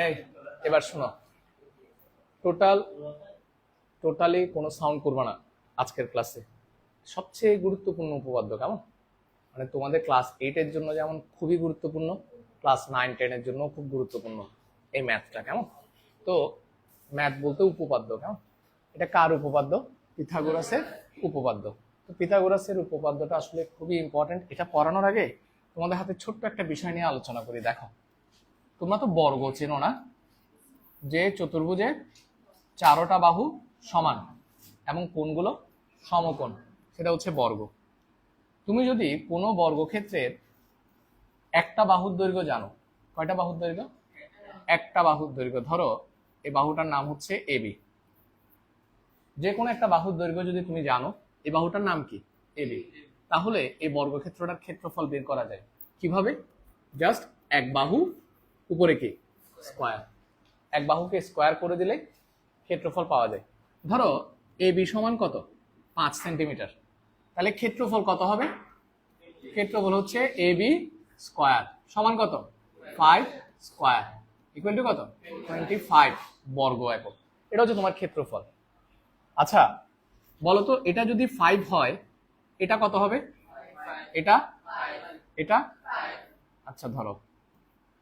এই এবার শোনো, টোটালি কোনো সাউন্ড করবে না আজকের ক্লাসে। সবচেয়ে গুরুত্বপূর্ণ উপপাদ্য, কেমন? মানে তোমাদের ক্লাস 8-এর জন্য যেমন খুবই গুরুত্বপূর্ণ, ক্লাস 9-10-এর জন্য খুব গুরুত্বপূর্ণ এই ম্যাথটা, কেমন? তো ম্যাথ বলতে উপপাদ্য, কেমন? এটা কার উপপাদ্য? পিথাগোরাসের উপপাদ্য। তো পিথাগোরাসের উপপাদ্যটা আসলে খুবই ইম্পর্টেন্ট। এটা পড়ানোর আগে তোমাদের হাতে ছোট্ট একটা বিষয় নিয়ে আলোচনা করি। দেখো, তোমরা তো বর্গ চেনো না, যে চতুর্ভুজের 4টা বাহু সমান এবং কোণগুলো সমকোণ, সেটা হচ্ছে বর্গ। তুমি যদি কোনো বর্গক্ষেত্রের একটা বাহুর দৈর্ঘ্য জানো, কয়টা বাহুর দৈর্ঘ্য? একটা বাহুর দৈর্ঘ্য। ধরো এই বাহুটার নাম হচ্ছে এবি। যে কোনো একটা বাহুর দৈর্ঘ্য যদি তুমি জানো, এই বাহুটার নাম কি? এবি। তাহলে এই বর্গক্ষেত্রটার ক্ষেত্রফল বের করা যায় কিভাবে? জাস্ট এক বাহু উপরে কি স্কোয়ার, এক বাহুকে স্কোয়ার করে দিলে ক্ষেত্রফল পাওয়া যায়। ধরো এবি সমান কত? 5 সেন্টিমিটার। তাহলে ক্ষেত্রফল কত হবে? ক্ষেত্রফল হচ্ছে এবি স্কোয়ার সমান কত? 5 স্কোয়ার ইকুয়াল টু কত? 25 বর্গ একক। এটা হচ্ছে তোমার ক্ষেত্রফল। আচ্ছা বলো তো, এটা যদি 5 হয়, এটা কত হবে? এটা এটা আচ্ছা ধরো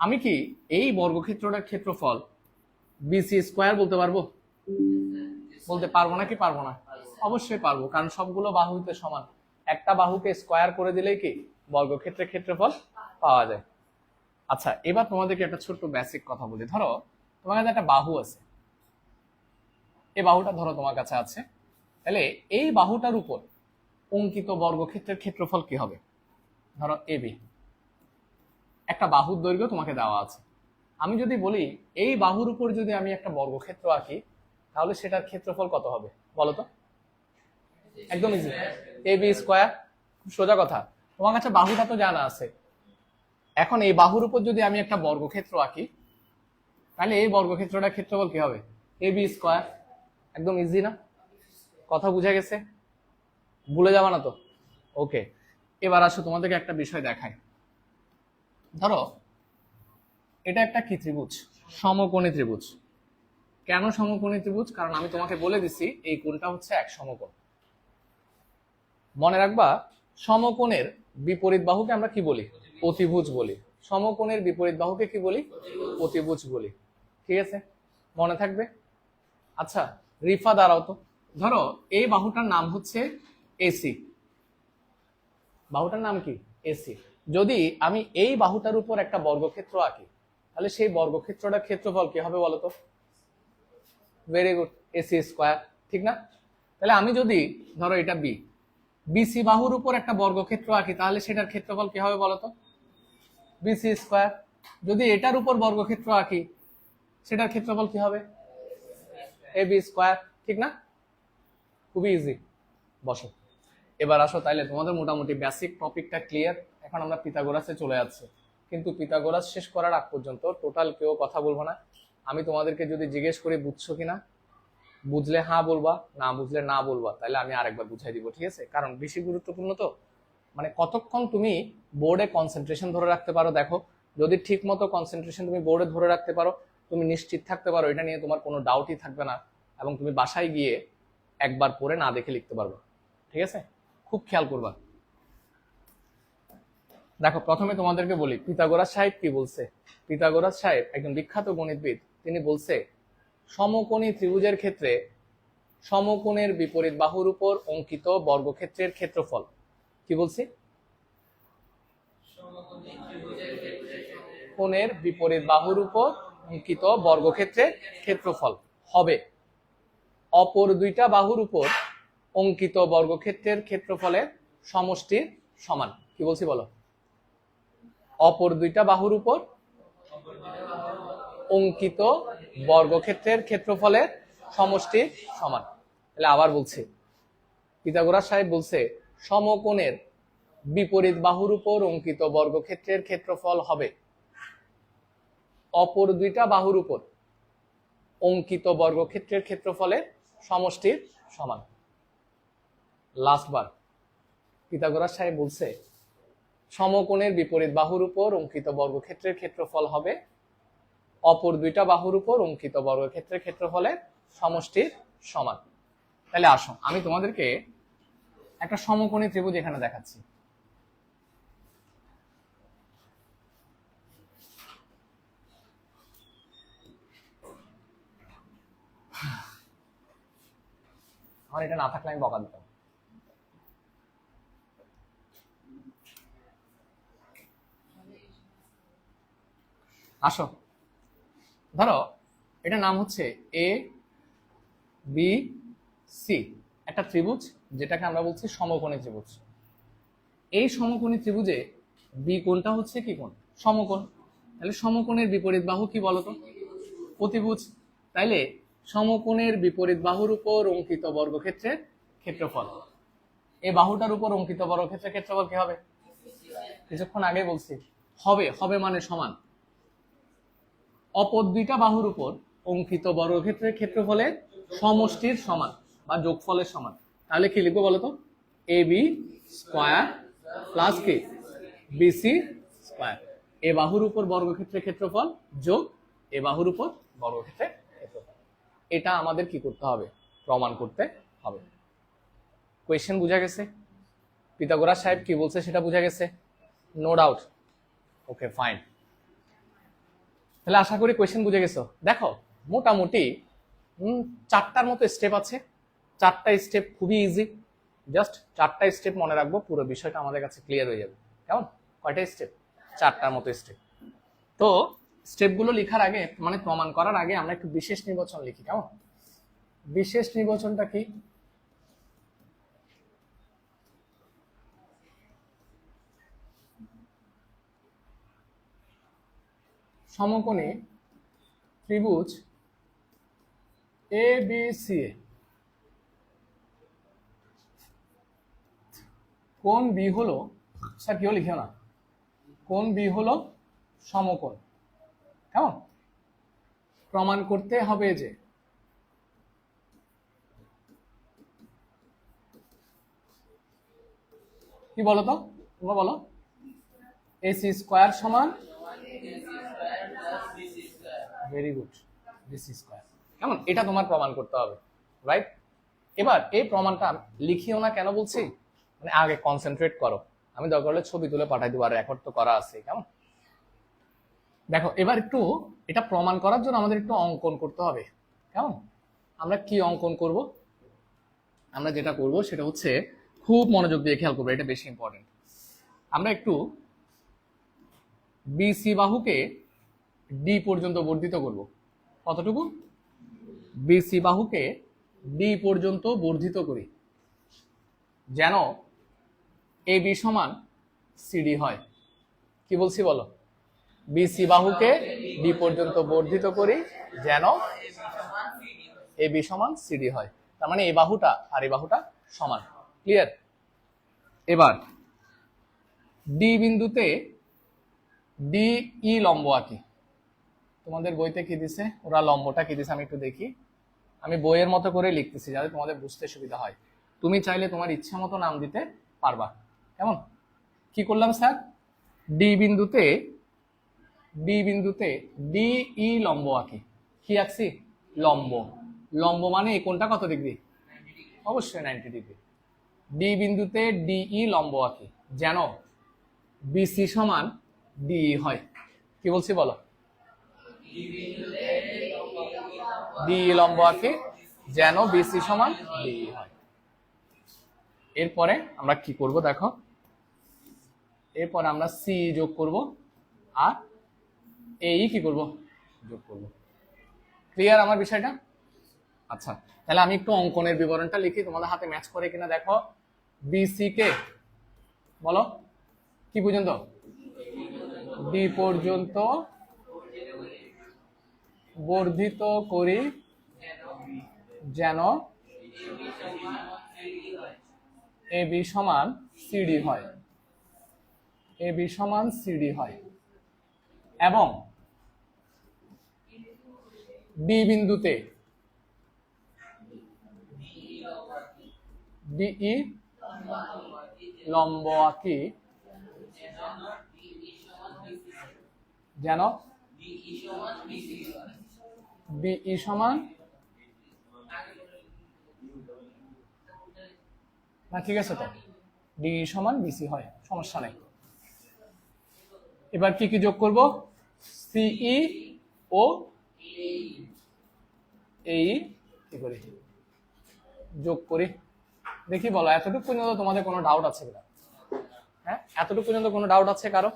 আমি কি এই বর্গক্ষেত্রটার ক্ষেত্রফল বিসি স্কোয়ার বলতে পারবো? বলতে পারবো না কি পারবো না? অবশ্যই পারবো, কারণ সবগুলো বাহুতে সমান। একটা বাহুকে স্কোয়ার করে দিলেই কি বর্গক্ষেত্রের ক্ষেত্রফল পাওয়া যায়। আচ্ছা এবার তোমাদেরকে একটা ছোট্ট বেসিক কথা বলি। ধরো তোমার কাছে একটা বাহু আছে, এই বাহুটা ধরো তোমার কাছে আছে, তাহলে এই বাহুটার উপর অঙ্কিত বর্গক্ষেত্রের ক্ষেত্রফল কি হবে? ধরো এবি, একটা বাহুর দৈর্ঘ্য তোমাকে দেওয়া আছে। আমি যদি বলি এই বাহুর উপর যদি আমি একটা বর্গক্ষেত্র আঁকি, তাহলে সেটার ক্ষেত্রফল কত হবে বলো তো? একদম ইজি, এবি স্কোয়ার। খুব সোজা কথা। তোমার কাছে বাহুটা তো জানা আছে, এখন এই বাহুর উপর যদি আমি একটা বর্গক্ষেত্র আঁকি, তাহলে এই বর্গক্ষেত্রটার ক্ষেত্রফল কি হবে? AB square. একদম ইজি না? কথা বুঝে গেছে? ভুলে যাবা না তো? ওকে, এবার আসো তোমাদেরকে একটা বিষয় দেখাই। ধরো এটা একটা কি ত্রিভুজ? সমকোণী ত্রিভুজ। কেন সমকোণী ত্রিভুজ? কারণ আমি তোমাকে বলে দিছি এই কোণটা হচ্ছে এক সমকোণ। মনে রাখবা, সমকোণের বিপরীত বাহুকে আমরা কি বলি? অতিভুজ বলি। সমকোণের বিপরীত বাহুকে কি বলি? অতিভুজ বলি। ঠিক আছে, মনে থাকবে। আচ্ছা রিফা দাঁড়াও তো। ধরো এই বাহুটার নাম হচ্ছে এসি। বাহুটার নাম কি? এসি। যদি আমি এই বাহুটার উপর একটা বর্গক্ষেত্র আঁকি, তাহলে সেই বর্গক্ষেত্রটার ক্ষেত্রফল কি হবে বলতো? Very good, AC square. ঠিক না? তাহলে আমি যদি ধরো এটা বি, বিসি বাহুর উপর একটা বর্গক্ষেত্র আঁকি, তাহলে সেটার ক্ষেত্রফল কি হবে বলতো? BC square. যদি এটার উপর বর্গক্ষেত্র আঁকি, সেটার ক্ষেত্রফল কি হবে? AB square. ঠিক না? খুবই ইজি। বসো, এবার আসো তাইলে তোমাদের মোটামুটি বেসিক টপিকটা ক্লিয়ার। এখন আমরা পিথাগোরাসে চলে যাচ্ছি, কিন্তু পিথাগোরাস শেষ করার আগ পর্যন্ত টোটাল কেউ কথা বলবো না। আমি তোমাদেরকে যদি জিজ্ঞেস করি বুঝছো কিনা, বুঝলে হ্যাঁ বলবা, না বুঝলে না বলবা, তাহলে আমি আরেকবার বুঝাই দিব। ঠিক আছে? কারণ বেশি গুরুত্বপূর্ণ তো। মানে কতক্ষণ তুমি বোর্ডে কনসেন্ট্রেশন ধরে রাখতে পারো, দেখো যদি ঠিক মতো কনসেন্ট্রেশন তুমি বোর্ডে ধরে রাখতে পারো, তুমি নিশ্চিত থাকতে পারো এটা নিয়ে তোমার কোনো ডাউটই থাকবে না, এবং তুমি বাসায় গিয়ে একবার পড়ে না দেখে লিখতে পারবে। ঠিক আছে? খুব খেয়াল করবা। দেখো প্রথমে তোমাদেরকে বলি পিথাগোরাস সাহেব কি বলছে। পিথাগোরাস সাহেব একজন বিখ্যাত গণিতবিদ। তিনি বলছে সমকোণী ত্রিভুজের ক্ষেত্রে সমকোণের বিপরীত বাহুর উপর অঙ্কিত বর্গক্ষেত্রের ক্ষেত্রফল কি বলছি? কোণের বিপরীত বাহুর উপর অঙ্কিত বর্গক্ষেত্রের ক্ষেত্রফল হবে অপর দুইটা বাহুর উপর অঙ্কিত বর্গক্ষেত্রের ক্ষেত্রফলের সমষ্টির সমান। কি বলছি বলো? অপর দুইটা বাহুর উপর অঙ্কিত বর্গক্ষেত্রের ক্ষেত্রফলের সমষ্টির সমান। তাহলে আবার বলছি, পিথাগোরাস সাহেব বলছে সমকোণের বিপরীত বাহুর উপর অঙ্কিত বর্গক্ষেত্রের ক্ষেত্রফল হবে অপর দুইটা বাহুর উপর অঙ্কিত বর্গক্ষেত্রের ক্ষেত্রফলের সমষ্টির সমান। লাস্ট বার পিথাগোরাস সাহেব বলছে সমকোণের বিপরীত বাহুর উপর অঙ্কিত বর্গক্ষেত্রের ক্ষেত্রফল হবে অপর দুইটা বাহুর উপর অঙ্কিত বর্গক্ষেত্রের ক্ষেত্রফলের সমষ্টির সমান। তাহলে আসো আমি তোমাদেরকে একটা সমকোণী ত্রিভুজ এখানে দেখাচ্ছি। আমার এটা না থাকলে আমি বকা দিতাম। আসো ধরো এটা নাম হচ্ছে এ বি সি, একটা ত্রিভুজ যেটাকে আমরা বলছি সমকোণী ত্রিভুজ। এই সমকোণী ত্রিভুজে বি কোণটা হচ্ছে কি কোণ? সমকোণ। তাহলে সমকোণের বিপরীত বাহু কি বলতো? অতিভুজ। তাইলে সমকোণের বিপরীত বাহুর উপর অঙ্কিত বর্গক্ষেত্রের ক্ষেত্রফল, এই বাহুটার উপর অঙ্কিত বর্গক্ষেত্রের ক্ষেত্রফল কি হবে? কিছুক্ষণ আগে বলছি হবে, হবে মানে সমান অপর দুইটা বাহুর উপর অঙ্কিত বর্গক্ষেত্রের ক্ষেত্রফলের সমষ্টির সমান বা যোগফলের সমান। তাহলে কি লিখবো বলতো? এ বি স্কয়ার প্লাস কি বিসি স্কয়ার। এ বাহুর উপর বর্গক্ষেত্রের ক্ষেত্রফল যোগ এ বাহুর উপর বর্গক্ষেত্রের ক্ষেত্রফল। এটা আমাদের কি করতে হবে? প্রমাণ করতে হবে। কোয়েশ্চেন বুঝা গেছে? পিথাগোরাস সাহেব কি বলছে সেটা বুঝা গেছে? No doubt. Okay fine. তাহলে আশা করি কোয়েশ্চেন বুঝে গেছো। দেখো মোটামুটি 4টার মতো স্টেপ আছে। 4টা স্টেপ খুবই ইজি, জাস্ট 4টা স্টেপ মনে রাখবো, পুরো বিষয়টা আমাদের কাছে ক্লিয়ার হয়ে যাবে। কেমন? কয়টা স্টেপ? 4টার মতো স্টেপ। তো স্টেপগুলো লেখার আগে মানে প্রমাণ করার আগে আমরা একটু বিশেষ নির্বাচন লিখি। কেমন? বিশেষ নির্বাচনটা কি? সমকোণী ত্রিভুজ এ বি সি এ কোণ বি হলো, স্যার কেউ লিখে না, কোণ বি হলো সমকোণ। কেমন? প্রমাণ করতে হবে যে কি বলতো? তোমরা বলো। এসি স্কয়ার সমান, ভেরি গুড, বিসি স্কয়ার। কেমন? এটা তোমার প্রমাণ করতে হবে, রাইট? এবার এই প্রমাণটা লিখিও না, কেন বলছি মানে আগে কনসেন্ট্রেট করো। আমি দরকার হলে ছবি তুলে পাঠাই দেবো, আর রেকর্ড তো করা আছে। কেমন? দেখো এবার একটু এটা প্রমাণ করার জন্য আমাদের একটু অঙ্কন করতে হবে। কেমন? আমরা কি অঙ্কন করব? আমরা যেটা করব সেটা হচ্ছে, খুব মনোযোগ দিয়ে খেয়াল করবো, এটা বেশি ইম্পর্টেন্ট। আমরা একটু বিসি বাহুকে ডি পর্যন্ত বর্ধিত করব। কতটুকু? বিসি বাহুকে ডি পর্যন্ত বর্ধিত করি যেন এ বি সমান সিডি হয়। কি বলছি বলো? বিসি বাহুকে ডি পর্যন্ত বর্ধিত করি যেন এ বি সমান সিডি হয়। তার মানে এই বাহুটা আর এই বাহুটা সমান। ক্লিয়ার? এবার ডি বিন্দুতে ডি ই লম্ব আঁকি। তোমাদের বইতে কি দিছে? ওরা লম্বটা কি দিছে আমি একটু দেখি। আমি বইয়ের মতো করে লিখতেছি যাতে তোমাদের বুঝতে সুবিধা হয়। তুমি চাইলে তোমার ইচ্ছা মতো নাম দিতে পারবা। কেমন? কি করলাম স্যার? ডি বিন্দুতে ডি ই লম্ব আঁকি। কি আঁকছি? লম্ব। লম্ব মানে এই কোণটা কত ডিগ্রি? অবশ্যই 90 ডিগ্রি। ডি বিন্দুতে ডি ই লম্ব আঁকি যেন বিসি সমান ডিই হয়। কি বলছি বলো? ডিই লম্ব আঁকি যেন বিসি সমান ডিই হয়। এরপরে আমরা কি করব দেখো, এরপর আমরা সি যোগ করব আর এই কি করব? যোগ করব। ক্লিয়ার আমার বিষয়টা? আচ্ছা, তাহলে আমি একটু অঙ্কনের বিবরণটা লিখি, তোমাদের হাতে ম্যাচ করে কিনা দেখো। বিসি কে বলো কি পর্যন্ত? ডি পর্যন্ত বর্ধিত করি যেন এ বি সমান সিডি হয়। এ বি সমান সিডি হয় এবং ডি বিন্দুতে ডিই লম্ব আঁকি যেন বিই সমান, না ঠিক আছে তো, ডিই সমান বিসি হয়, সমস্যা নেই। এবার কি কি যোগ করব, সিই ও এই কি করি, যোগ করি। দেখি বলো এতটুকু পর্যন্ত তোমাদের কোনো ডাউট আছে কিনা? হ্যাঁ, এতটুকু পর্যন্ত কোনো ডাউট আছে কারো?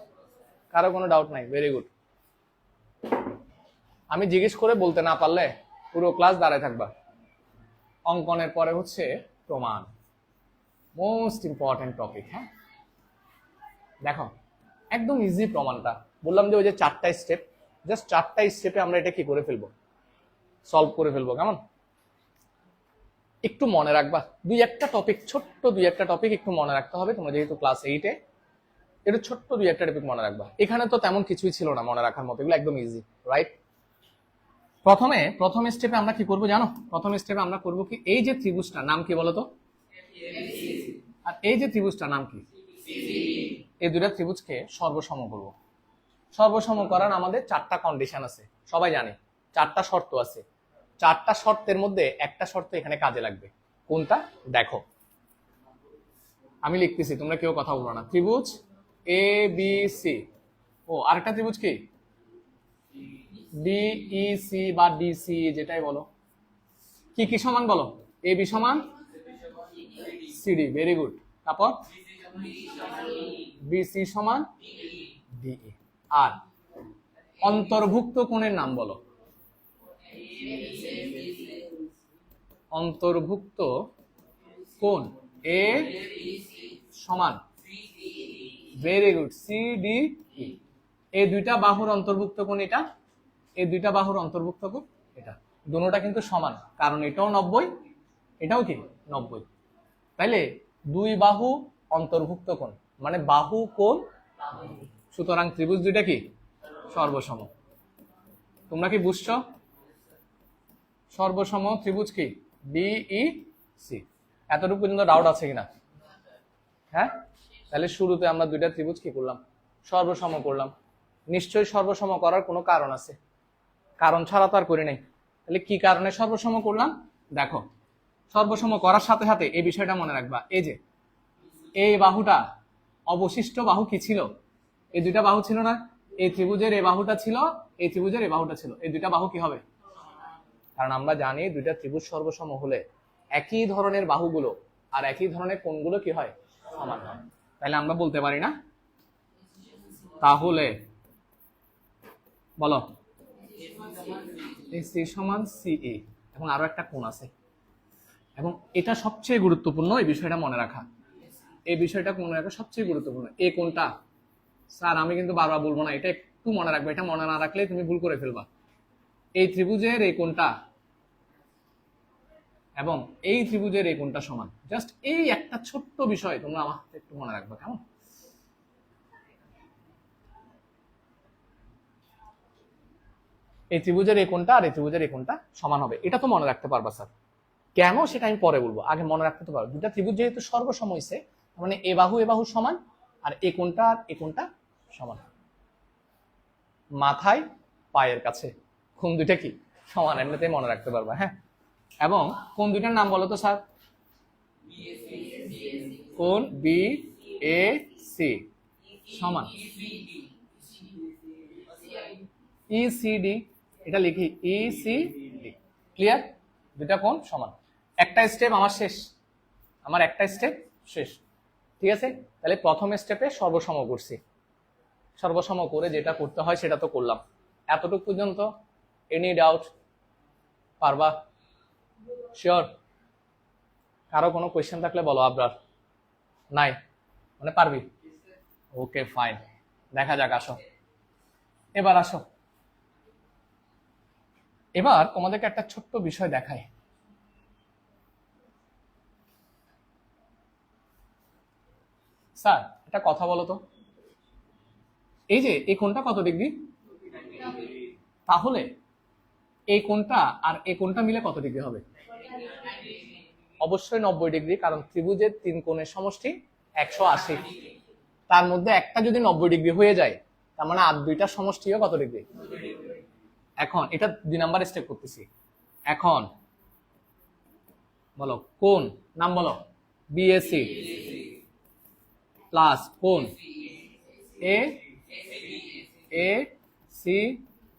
কারো কোনো ডাউট নাই? Very good. আমি জিজ্ঞেস করে বলতে না পারলে পুরো ক্লাস দাঁড়ায় থাকবা। অঙ্কনের পরে হচ্ছে প্রমাণ, মোস্ট ইম্পর্টেন্ট টপিক। হ্যাঁ দেখো একদম ইজি প্রমাণটা, বললাম যে ওই যে 4টা স্টেপ, জাস্ট 4টা স্টেপে আমরা এটা কি করে ফেলবো, সলভ করে ফেলবো। কেমন? একটু মনে রাখবা দুই একটা টপিক, ছোট্ট দুই একটা টপিক একটু মনে রাখতে হবে তোমরা, যেহেতু ক্লাস 8-এ। এটা ছোট্ট দুই একটা টপিক মনে রাখবা। এখানে তো তেমন কিছুই ছিল না মনে রাখার মতো, এগুলো একদম ইজি, রাইট? প্রথম স্টেপে আমরা কি করব জানো? প্রথম স্টেপে আমরা করব কি, এই যে ত্রিভুজটার নাম কি বলতো, আর এই যে ত্রিভুজটার নাম কি, এই দুইটা ত্রিভুজকে সর্বসম করব। সর্বসম করার আমাদের 4টা কন্ডিশন আছে, সবাই জানে 4টা শর্ত আছে। 4টা শর্তের মধ্যে একটা শর্ত এখানে কাজে লাগবে। কোনটা দেখো, আমি লিখতেছি, তোমরা কেউ কথা বলবো না। ত্রিভুজ এ বি সি, ও আরেকটা ত্রিভুজ কি ডিইসি বা ডিসি, যেটাই বলো, কি কি সমান বলো, এ বি সমান সিডি, ভেরি গুড। তারপর বিসি সমান ডিই। আর অন্তর্ভুক্ত কোণের নাম বলো, অন্তর্ভুক্ত কোণ এ সমান, ভেরি গুড, সিডিই। এই দুইটা বাহুর অন্তর্ভুক্ত কোণ এটা, এই দুইটা বাহুর অন্তর্ভুক্ত কোণ এটা, দুটোটা কিন্তু সমান, কারণ এটাও 90, এটাও কি 90। তাইলে দুই বাহু অন্তর্ভুক্ত কোণ মানে বাহু কোণ, সুতরাং ত্রিভুজ দুইটা কি সর্বসম। তোমরা কি বুঝছো? সর্বসম ত্রিভুজ কি ডিইসি। এতটুকু পর্যন্ত ডাউট আছে কিনা? হ্যাঁ, তাহলে শুরুতে আমরা দুইটা ত্রিভুজ কি করলাম, সর্বসম করলাম। নিশ্চয়ই সর্বসম করার কোনো কারণ আছে, কারণ ছাড়া তো আর করি নাই। তাহলে কি কারণে সর্বসম করলাম দেখো, সর্বসম করার সাথে সাথে এই বিষয়টা মনে রাখবা, এই যে এই বাহুটা, অবশিষ্ট বাহু কি ছিল, এই দুইটা বাহু ছিল না, এই ত্রিভুজের এই বাহুটা ছিল, এই ত্রিভুজের এই বাহুটা ছিল, এই দুইটা বাহু কি হবে, কারণ আমরা জানি দুইটা ত্রিভুজ সর্বসম হলে একই ধরনের বাহুগুলো আর একই ধরনের কোণগুলো কি হয়, সমান হয়। তাহলে আমরা বলতে পারি না, তাহলে বলো সি সমান সিএ। এবং আরো একটা কোণ আছে, এবং এটা সবচেয়ে গুরুত্বপূর্ণ, এই বিষয়টা মনে রাখা, এই বিষয়টা মনে রাখা সবচেয়ে গুরুত্বপূর্ণ। এই কোণটা স্যার আমি কিন্তু বারবার বলবো না, এটা একটু মনে রাখবে, এটা মনে না রাখলে তুমি ভুল করে ফেলবা। এই ত্রিভুজের এই কোণটা এবং এই ত্রিভুজের এই কোণটা সমান, জাস্ট এই একটা ছোট্ট বিষয় তোমরা আমার হাতে একটু মনে রাখবা। কেমন? এই ত্রিভুজের এই কোণটা আর এই ত্রিভুজের এই কোণটা সমান হবে, এটা তো মনে রাখতে পারবা স্যার। কেন সেটা আমি পরে বলবো, আগে মনে রাখতে তো পারো। দুটা ত্রিভুজ যেহেতু সর্বসম হইছে, মানে এ বাহু সমান, আর এই কোণটা আর এই কোণটা সমান। মাথায় পায়ের কাছে কোণ দুইটা কি সমান, এমনিতেই মনে রাখতে পারবা। হ্যাঁ, এবং কোণ দুইটার নাম বলো তো স্যার, কোণ বি এ সি সমান ইসিডি, এটা লিখি ইসিডি। ক্লিয়ার? দুটা কোণ সমান। একটা স্টেপ আমার শেষ, আমার একটা স্টেপ শেষ, ঠিক আছে? তাহলে প্রথম স্টেপে সর্বসম করছি, সর্বসম করে যেটা করতে হয় সেটা তো করলাম। এতটুকু পর্যন্ত এনি ডাউট? পারবা? শিওর? কারো কোনো কোয়েশ্চেন থাকলে বলো। আবরার নাই মানে পারবি? ওকে ফাইন, দেখা যাক। আসো এবার, আসো এবার তোমাদেরকে একটা ছোট্ট বিষয় দেখাই। স্যার একটা কথা বলো তো, এই যে এই কোণটা কত ডিগ্রি? তাহলে এই কোণটা আর এই কোণটা মিলে কত ডিগ্রি হবে? অবশ্যই 90 ডিগ্রি, কারণ ত্রিভুজের তিন কোণের সমষ্টি 180। তার মধ্যে একটা যদি 90 ডিগ্রি হয়ে যায়, তার মানে আর দুইটার সমষ্টিও কত ডিগ্রি? এখন এটা 2 নাম্বার স্টেপ করতেছি। এখন বলো কোণ, নাম বলো, বিএসি প্লাস কোণ A A C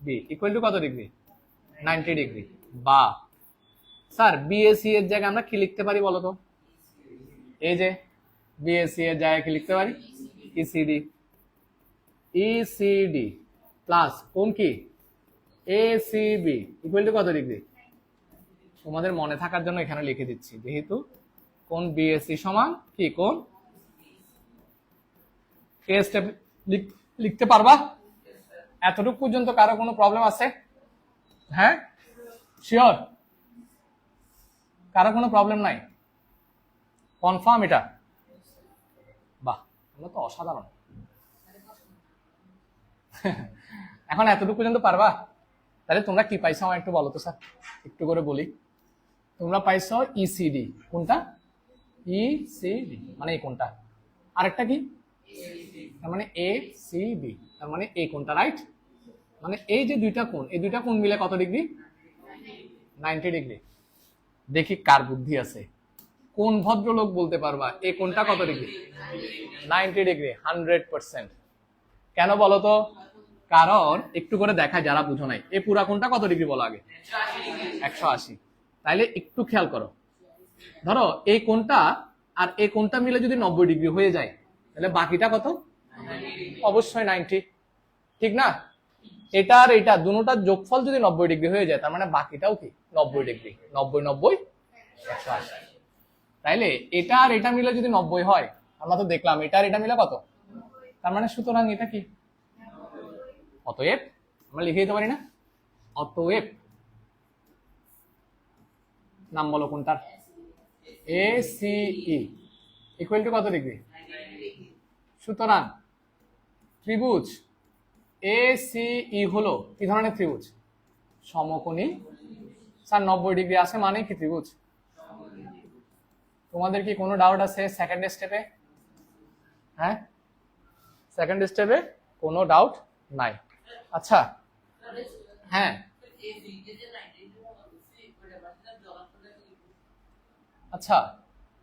B equal to কত ডিগ্রি? 90 ডিগ্রি। বা স্যার বিএসি এর জায়গায় আমরা কি লিখতে পারি বলো তো? এই যে বিএসি এর জায়গায় কি লিখতে পারি? ইসিডি। ইসিডি প্লাস কোণ কি? এসিবি ইকুয়াল টু কত ডিগ্রি? তোমাদের মনে থাকার জন্য এখানে লিখে দিচ্ছি, যেহেতু কোণ বিএসি সমান কি কোণ এ স্টেপ লিখতে পারবা? এতটুকু পর্যন্ত কারো কোনো প্রবলেম আছে? হ্যাঁ, শিওর? কারো কোনো প্রবলেম নাই? কনফার্ম এটা? বাহ, তোমরা তো অসাধারণ। এখন এতটুকু পর্যন্ত পারবা? তাহলে তোমরা কি পাইছো আমার একটু বলো তো স্যার, একটু করে বলি। তোমরা পাইছো ইসিডি, কোনটা? ইসিডি মানে এই কোনটা, আরেকটা কি? তার মানে এ সি বি, তার মানে এই কোনটা, রাইট? মানে এই যে দুইটা কোণ, এই দুইটা কোণ মিলে কত ডিগ্রি? 90 ডিগ্রি। দেখি কার বুদ্ধি আছে, কোন ভদ্রলোক বলতে পারবা এই কোণটা কত ডিগ্রি? 90 ডিগ্রি, 100%। কেন বলো তো? কারণ একটু করে দেখা যারা বুঝো নাই, এই পুরা কোণটা কত ডিগ্রি বলো আগে? 180। তাইলে একটু খেয়াল করো, ধরো এই কোণটা আর এই কোণটা মিলে যদি 90 ডিগ্রি হয়ে যায়, তাহলে বাকিটা কত? অবশ্যই 90, ঠিক না? এটা আর এটা দুটোটার যোগফল যদি 90 ডিগ্রি হয়ে যায়, তার মানে বাকিটাও কি 90 ডিগ্রি। 90 90 180। তাইলে এটা আর এটা মিলে যদি 90 হয়, আমরা তো দেখলাম এটা আর এটা মিলে কত, তার মানে সুতরাং এটা কি? অতএব আমরা লিখে দিতে পারি না? অতএব নাম বলো কোনটার? A C E equal to কত ডিগ্রি? সুতরাং ত্রিভুজ এ সি ই হলো কি ধরনের ত্রিভুজ? সমকোণী। স্যার 90 ডিগ্রি আছে মানে কি ত্রিভুজ? তোমাদের কি কোনো ডাউট আছে সেকেন্ড স্টেপে? হ্যাঁ, সেকেন্ড স্টেপে কোনো ডাউট নাই? আচ্ছা, হ্যাঁ আচ্ছা,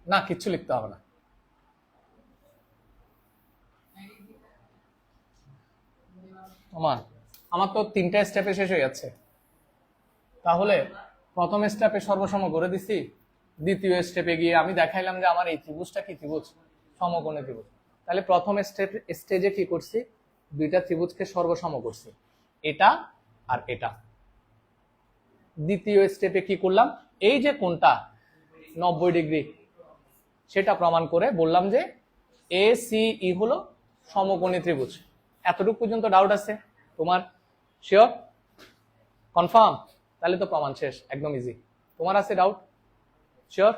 না কিচ্ছু লিখতে হবে না। আমার আমার তো 3টা স্টেপে শেষ হয়ে যাচ্ছে। তাহলে প্রথম স্টেপে সর্বসম করে দিছি, দ্বিতীয় স্টেপে গিয়ে আমি দেখাইলাম যে আমার এই ত্রিভুজটা কি ত্রিভুজ? সমকোণী ত্রিভুজ। তাহলে প্রথম স্টেজে কি করছি? দুইটা ত্রিভুজকে সর্বসম করছি, এটা আর এটা। দ্বিতীয় স্টেপে কি করলাম? এই যে কোণটা 90 ডিগ্রি, সেটা প্রমাণ করে বললাম যে এ সি ই হলো সমকোণী ত্রিভুজ। এতটুকু পর্যন্ত ডাউট আছে তোমার? শিওর? কনফার্ম? তাহলে তো প্রমাণ শেষ, একদম ইজি। তোমার আছে ডাউট? শিওর?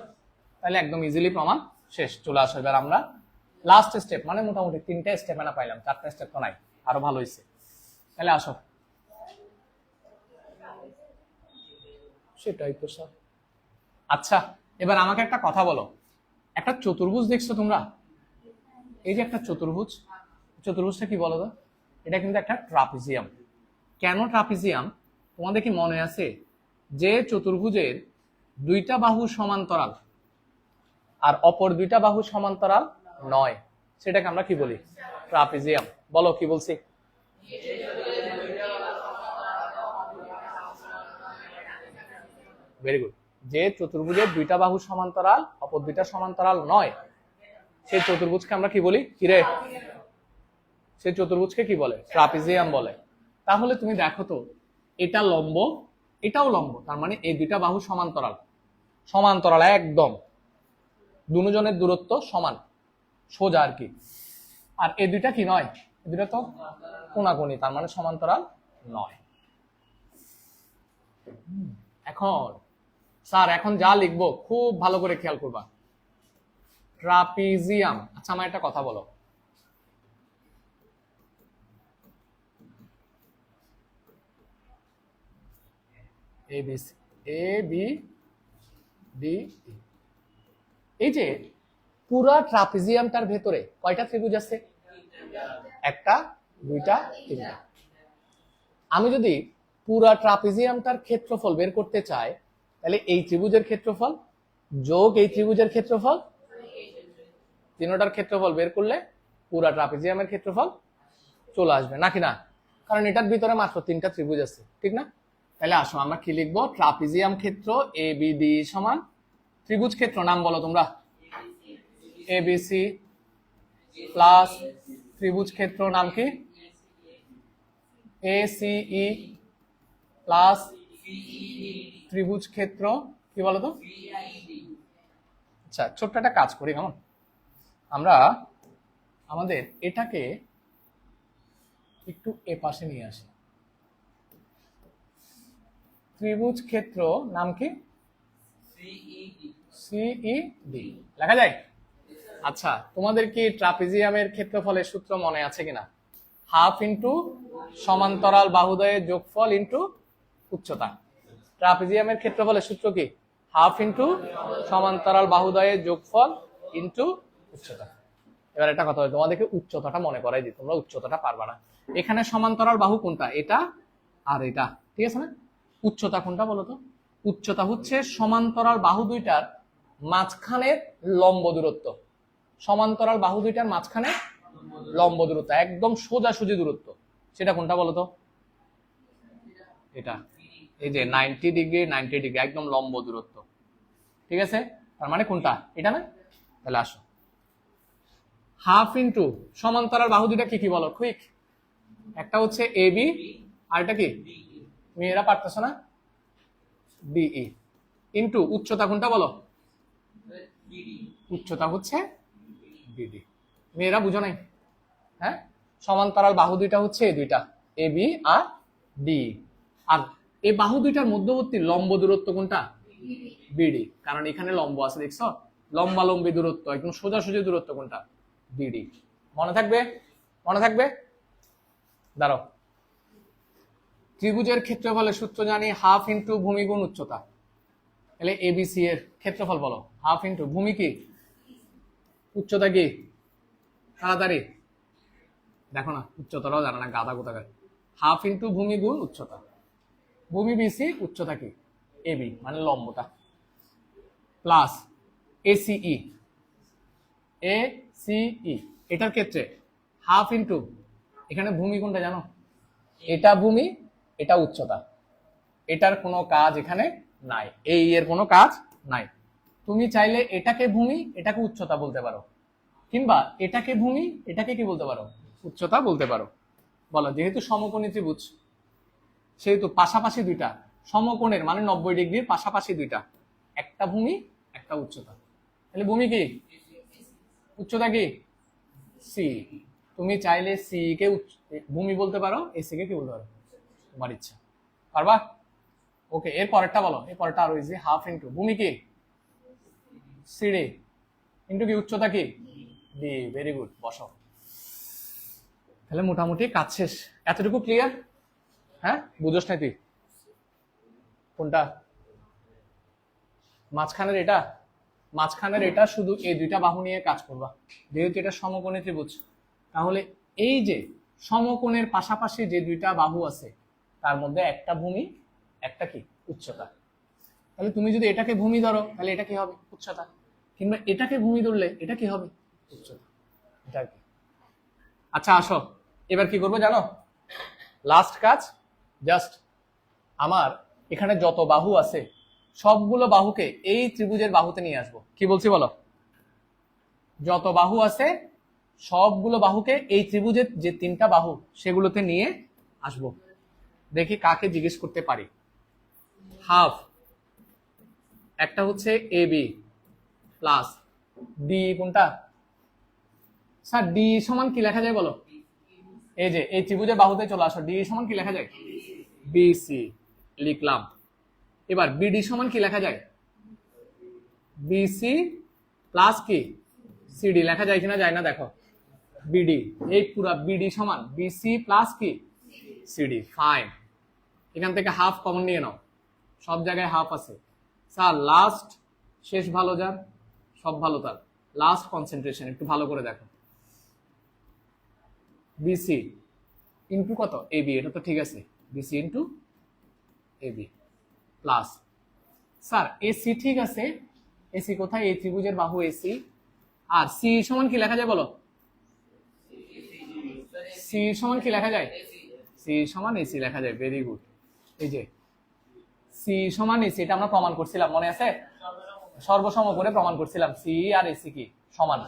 তাহলে একদম ইজিলি প্রমাণ শেষ। চলে আসো এবার আমরা লাস্ট স্টেপ, মানে মোটামুটি 3টা স্টেপ না পাইলাম, 4টা স্টেপ তো নাই, আরো ভালো হয়েছে। তাহলে আসো। সেটাই তো স্যার। আচ্ছা, এবার আমাকে একটা কথা বলো, একটা চতুর্ভুজ দেখছো তোমরা? এই যে একটা চতুর্ভুজ, চতুর্ভুজটা কি বলো তো? এটা কিন্তু একটা ট্রাপিজিয়াম। কেন ট্রাপিজিয়াম তোমাদের কি মনে আছে? যে চতুর্ভুজের দুইটা বাহু সমান্তরাল আর অপর দুইটা বাহু সমান্তরাল নয়, সেটাকে আমরা কি বলি? ট্রাপিজিয়াম। বলো কি বলছি? Very good. যে চতুর্ভুজের দুইটা বাহু সমান্তরাল অপর দুইটা সমান্তরাল নয়, সেই চতুর্ভুজকে আমরা কি বলি? কিরে, সেই চতুর্ভুজকে কি বলে? ট্রাপিজিয়াম বলে। তাহলে তুমি দেখো তো, এটা লম্ব, এটাও লম্ব, তার মানে এই দুইটা বাহু সমান্তরাল। সমান্তরাল একদম, দুজনের দূরত্ব সমান, সোজা আর কি। আর এই দুইটা কি নয়? এই দুইটা তো কোণাকুণি, তার মানে সমান্তরাল নয়। এখন স্যার এখন যা লিখবো খুব ভালো করে খেয়াল করবা। ট্রাপিজিয়াম। আচ্ছা, আমার একটা কথা বলো, এ বি ডি, এই যে পুরা ট্রাপিজিয়ামটার ভেতরে কয়টা ত্রিভুজ আছে? একটা, দুইটা, তিনটা। আমি যদি পুরা ট্রাপিজিয়ামটার ক্ষেত্রফল বের করতে চাই, তাহলে এই ত্রিভুজের ক্ষেত্রফল যোগ এই ত্রিভুজের ক্ষেত্রফল, তিনটার ক্ষেত্রফল বের করলে পুরা ট্রাপিজিয়ামের ক্ষেত্রফল চলে আসবে, নাকি না? কারণ এটার ভিতরে মাত্র তিনটা ত্রিভুজ আছে, ঠিক না? তাহলে আসো আমরা কি লিখবো, ট্রাপিজিয়াম ক্ষেত্র এবিডি সমান ত্রিভুজ ক্ষেত্র নাম বলো তোমরা, এবিসি প্লাস ত্রিভুজ ক্ষেত্র নাম কি, এসিই প্লাস ত্রিভুজ ক্ষেত্র কি বলতো? আচ্ছা, ছোট্ট একটা কাজ করি, কেমন? আমরা আমাদের এটাকে একটু এ পাশে নিয়ে আসি। ত্রিভুজ ক্ষেত্র নাম কি? সিইডি লেখা যায়? আচ্ছা, তোমাদের কি ট্রাপিজিয়ামের ক্ষেত্রফলের সূত্র মনে আছে কিনা? হাফ ইন্টু সমান্তরাল বাহুদ্বয়ের যোগফল ইন্টু উচ্চতা। ট্রাপিজিয়ামের ক্ষেত্রফলের সূত্র কি? হাফ ইন্টু সমান্তরাল বাহুদ্বয়ের যোগফল ইন্টু উচ্চতা। এবার একটা কথা বলি, তোমাদেরকে উচ্চতাটা মনে করাই দিই, তোমরা উচ্চতাটা পারবা না। এখানে সমান্তরাল বাহু কোনটা? এটা আর এটা, ঠিক আছে না? উচ্চতা কোনটা বলো তো? উচ্চতা হচ্ছে সমান্তরাল বাহু দুইটার মাঝখানের লম্ব দূরত্ব। সমান্তরাল বাহু দুইটার মাঝখানে লম্ব দূরত্ব, একদম সোজাসুজি দূরত্ব, সেটা কোনটা বলো তো? এটা, এই যে 90 ডিগ্রি 90 ডিগ্রি, একদম লম্ব দূরত্ব, ঠিক আছে? তার মানে কোনটা? এটা না? তাহলে আসো, হাফ ইন্টু সমান্তরাল বাহু দুইটা কি কি বলো কুইক? একটা হচ্ছে এবি, আর এটা কি মেয়েরা পারতেছো না? ডিই ইন্টু উচ্চতা কোনটা বলো? উচ্চতা হচ্ছে বিডি। মেয়েরা বুঝো নাই? হ্যাঁ, সমান্তরাল বাহু দুইটা হচ্ছে এই দুইটা, এবি আর ডি। আর এই বাহু দুইটার মধ্যবর্তী লম্ব দূরত্ব কোনটা? বিডি। কারণ এখানে লম্ব আছে, দেখছো? লম্বালম্বী দূরত্ব, একদম সোজাসুজি দূরত্ব কোনটা? বিডি। মনে থাকবে? মনে থাকবে? দাঁড়াও, ত্রিভুজের ক্ষেত্রফলের সূত্র জানি হাফ ইন্টু ভূমি গুণ উচ্চতা। তাহলে এবিসি এর ক্ষেত্রফল বলো, হাফ ইন্টু ভূমি কি, উচ্চতা কি? তাড়াতাড়ি দেখো না, উচ্চতাটাও জানা না, গাদা কোথাকার। হাফ ইন্টু ভূমি গুণ উচ্চতা। ভূমি বিসি, উচ্চতা কি? এবি মানে লম্বটা, প্লাস এসিই, এসিই এটার ক্ষেত্রে হাফ ইন্টু, এখানে ভূমি কোনটা জানো? এটা ভূমি, এটা উচ্চতা, এটার কোনো কাজ এখানে নাই, এই এর কোনো কাজ নাই। তুমি চাইলে এটাকে ভূমি এটাকে উচ্চতা বলতে পারো, কিংবা এটাকে ভূমি এটাকে কি বলতে পারো? উচ্চতা বলতে পারো। বলো, যেহেতু সমকোণী ত্রিভুজ সেহেতু পাশাপাশি দুইটা, সমকোণের মানে 90 ডিগ্রির পাশাপাশি দুইটা, একটা ভূমি একটা উচ্চতা। তাহলে ভূমি কি, উচ্চতা কি? সি। তুমি চাইলে সি কে ভূমি বলতে পারো, এসি কে কি বলতে পারো, তোমার ইচ্ছা। পারবা? ওকে, এর পরেরটা বলো, এর পরেরটা আরো ইজি। হাফ ইন্টু ভূমি কি? সিডি ইন্টু কি উচ্চতা কি? ডি। ভেরি গুড, বসো। তাহলে মোটামুটি কাজ শেষ, এতটুকু ক্লিয়ার? হ্যাঁ, বুঝোস না তুই? কোনটা মাঝখানের? এটা মাঝখানের, এটা শুধু এই দুইটা বাহু নিয়ে কাজ করবা, যেহেতু এটা সমকোণী ত্রিভুজ। তাহলে এই যে সমকোণের পাশাপাশি যে দুইটা বাহু আছে তার মধ্যে একটা ভূমি একটা কি? উচ্চতা। তাহলে তুমি যদি এটাকে ভূমি ধরো তাহলে এটা কি হবে? উচ্চতা। কিংবা এটাকে ভূমি ধরলে এটা কি হবে? উচ্চতা। এটা কি? আচ্ছা আসো, এবার কি করবো জানো? লাস্ট কাজ, জাস্ট আমার এখানে যত বাহু আছে সবগুলো বাহুকে এই ত্রিভুজের বাহুতে নিয়ে আসবো। কি বলছি বলো? যত বাহু আছে সবগুলো বাহুকে এই ত্রিভুজের যে তিনটা বাহু সেগুলোতে নিয়ে আসবো। দেখি কাকে জিজ্ঞেস করতে পারি। হাফ, একটা হচ্ছে এ বি প্লাস ডি, কোনটা স্যার? ডি সমান কি লেখা যায় বলো? এই যে এই ত্রিভুজের বাহুতে চলে আসো, ডি সমান কি লেখা যায়? বিসি লিখলাম। এবার বিডি সমান কি লেখা যায়? বিসি প্লাস কি? সিডি লেখা যায় কিনা, যায় না দেখো। বিডি, এই পুরা বিডি সমান বিসি প্লাস কি? সিডি। ফাইন, এখান থেকে হাফ কমন নিয়ে নাও, সব জায়গায় হাফ আছে। স্যার লাস্ট, শেষ ভালো যার সব ভালো তার, লাস্ট কনসেন্ট্রেশন একটু ভালো করে দেখো। বিসি ইন্টু কত এবি, এটা তো ঠিক আছে, BC into AB plus, sir AC ঠিক আছে, এসি কোথায়, এই ত্রিভুজের বাহু এসি, আর সি সমান কি লেখা যায় বলো, সি সমান কি লেখা যায়, সি সমান এসি লেখা যায়, ভেরি গুড। এই যে সি সমান এসি, এটা আমরা প্রমাণ করছিলাম, মনে আছে, সর্বসম করে প্রমাণ করছিলাম, সি আর এসি কি সমান,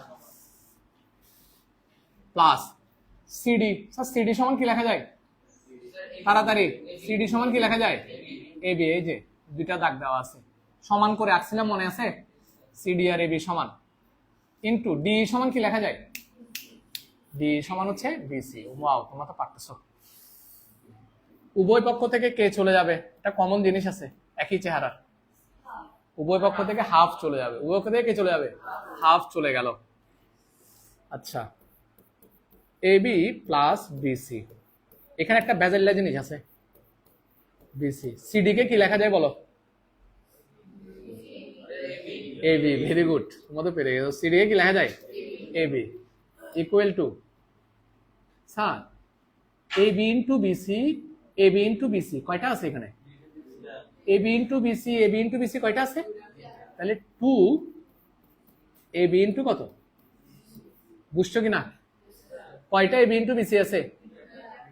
প্লাস সিডি, স্যার সিডি সমান কি লেখা যায়, তাড়াতাড়ি, সিডি সমান কি লেখা যায়, এবি, এই যে দুইটা দাগ দেওয়া আছে, সমান করে আঁকছিলাম মনে আছে, সিডি আর এবি সমান, ইনটু ডি সমান কি লেখা যায়, ডি সমান হচ্ছে বিসি। ওয়াও, তোমরা তো পারতেছো। উভয় পক্ষ থেকে কে চলে যাবে, এটা কমন জিনিস আছে, একই চেহারা, উভয় পক্ষ থেকে হাফ চলে যাবে, উভয় পক্ষ থেকে কে চলে যাবে, হাফ চলে গেল। আচ্ছা, এবি প্লাস বিসি, এখানে একটা বেজেল্লা জিনিস আছে, বিসি, সিডি কে কি লেখা যায় বলো, এবি, ভেরি গুড, তোমাদের পেরে গেছো, সিডি কে কি লেখা যায়, AB equal to, sir AB into BC, AB into BC কয়টা আছে এখানে, AB into BC, AB into BC কয়টা আছে, তাহলে 2 এবি ইন্টু কত, বুঝছো কিনা, কয়টা এবি ইন্টু বিসি আছে,